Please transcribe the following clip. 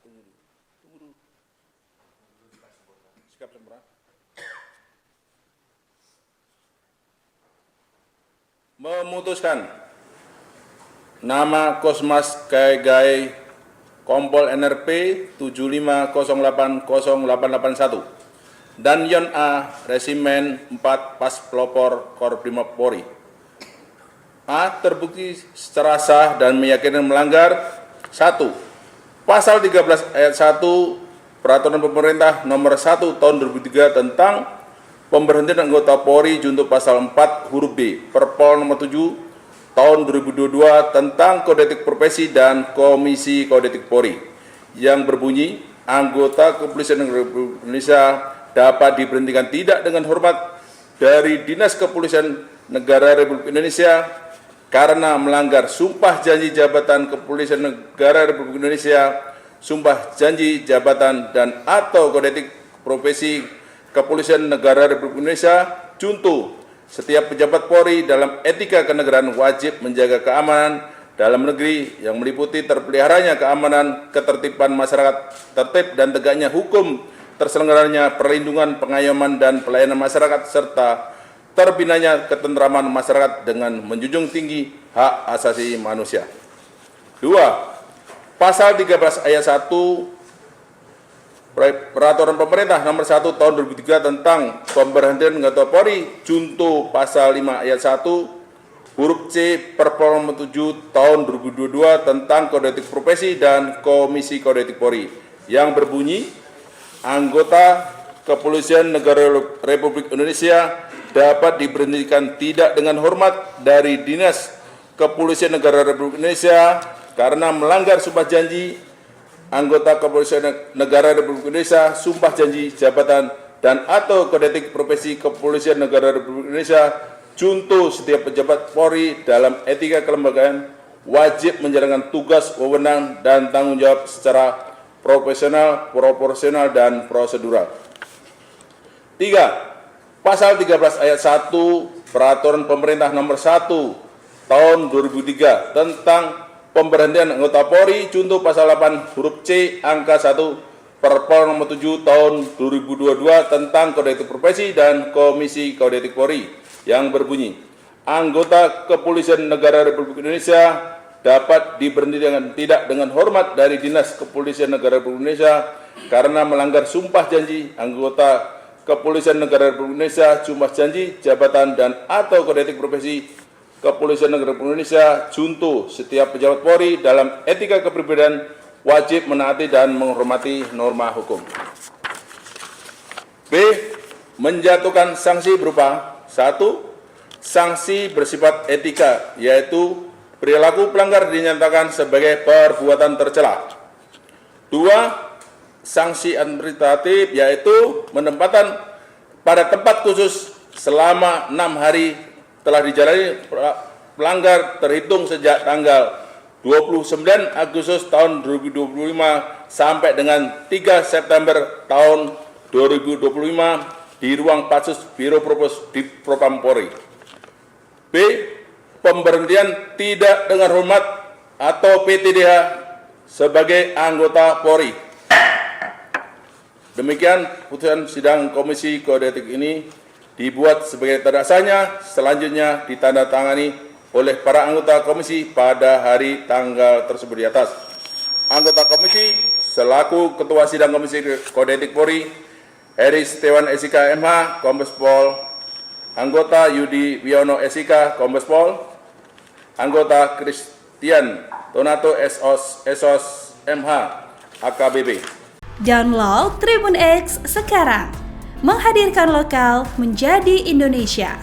Tunggu dulu. Sikap sempurna. Memutuskan nama Kosmas Kaigai Kompol NRP 75080881 dan Yon A Resimen 4 Pas Pelopor Korprimob Polri A. Terbukti secara sah dan meyakinkan melanggar 1. Pasal 13 ayat 1 Peraturan Pemerintah Nomor 1 Tahun 2003 tentang pemberhentian anggota Polri junto pasal 4 huruf B Perpol Nomor 7 Tahun 2022 tentang Kode Etik Profesi dan Komisi Kode Etik Polri yang berbunyi anggota Kepolisian Republik Indonesia dapat diberhentikan tidak dengan hormat dari Dinas Kepolisian Negara Republik Indonesia karena melanggar sumpah janji jabatan Kepolisian Negara Republik Indonesia, sumpah janji jabatan dan atau Kode Etik Profesi Kepolisian Negara Republik Indonesia. Contoh, setiap pejabat Polri dalam etika kenegaraan wajib menjaga keamanan dalam negeri yang meliputi terpeliharanya keamanan, ketertiban masyarakat, tertib dan tegaknya hukum, terselenggaranya perlindungan, pengayoman dan pelayanan masyarakat serta terbinanya ketentraman masyarakat dengan menjunjung tinggi hak asasi manusia. 2. Pasal 13 ayat 1 Peraturan Pemerintah Nomor 1 Tahun 2003 tentang pemberhentian anggota Polri junto pasal 5 ayat 1 huruf C Perpol Nomor 7 Tahun 2022 tentang Kode Etik Profesi dan Komisi Kode Etik Polri yang berbunyi anggota Kepolisian Negara Republik Indonesia dapat diberhentikan tidak dengan hormat dari Dinas Kepolisian Negara Republik Indonesia karena melanggar sumpah janji anggota Kepolisian Negara Republik Indonesia, sumpah janji jabatan dan atau Kode Etik Profesi Kepolisian Negara Republik Indonesia. Contoh, setiap pejabat Polri dalam etika kelembagaan wajib menjalankan tugas, wewenang dan tanggung jawab secara profesional, proporsional dan prosedural. 3. Pasal 13 ayat 1 Peraturan Pemerintah Nomor 1 Tahun 2003 tentang pemberhentian anggota Polri contoh pasal 8 huruf C angka 1 Perpol Nomor 7 Tahun 2022 tentang Kode Etik Profesi dan Komisi Kode Etik Polri yang berbunyi anggota Kepolisian Negara Republik Indonesia dapat diberhentikan tidak dengan hormat dari Dinas Kepolisian Negara Republik Indonesia karena melanggar sumpah janji anggota Kepolisian Negara Republik Indonesia, sumpah janji jabatan dan atau Kode Etik Profesi Kepolisian Negara Republik Indonesia. Contoh, setiap pejabat Polri dalam etika kepribadian wajib menaati dan menghormati norma hukum. B. Menjatuhkan sanksi berupa 1. Sanksi bersifat etika, yaitu perilaku pelanggar dinyatakan sebagai perbuatan tercela. 2. Sanksi administratif, yaitu penempatan pada tempat khusus selama 6 hari telah dijalani pelanggar terhitung sejak tanggal 29 Agustus tahun 2025 sampai dengan 3 September tahun 2025 di ruang Patsus Biro Propos di Propam Polri. B. Pemberhentian tidak dengan hormat atau PTDH sebagai anggota Polri. Demikian putusan sidang Komisi Kode Etik ini dibuat sebagai terdaksanya, selanjutnya ditandatangani oleh para anggota komisi pada hari tanggal tersebut di atas. Anggota komisi selaku Ketua Sidang Komisi Kode Etik Polri, Heri Setiawan SIK MH, Kombes Pol. Anggota Yudi Wiono SIK, Kombes Pol. Anggota Christian Donato SOS MH, AKBP. Download Tribun X sekarang, menghadirkan lokal menjadi Indonesia.